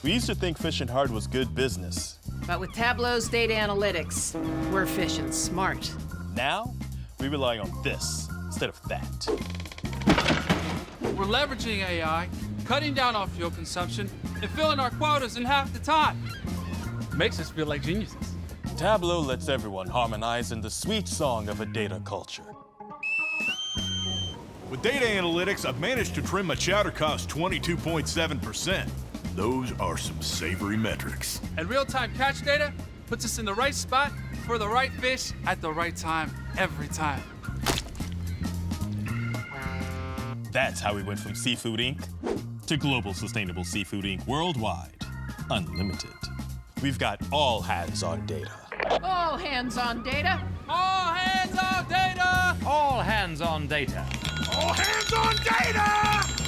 We used to think fishing hard was good business. But with Tableau's data analytics, we're fishing smart. Now, we rely on this instead of that. We're leveraging AI, cutting down on fuel consumption, and filling our quotas in half the time. Makes us feel like geniuses. Tableau lets everyone harmonize in the sweet song of a data culture. With data analytics, I've managed to trim my chowder cost 22.7%. Those are some savory metrics. And real-time catch data puts us in the right spot for the right fish at the right time, every time. That's how we went from Seafood Inc. to Global Sustainable Seafood Inc. Worldwide, unlimited. We've got all hands on data. All hands on data. All hands on data! All hands on data. All hands on data!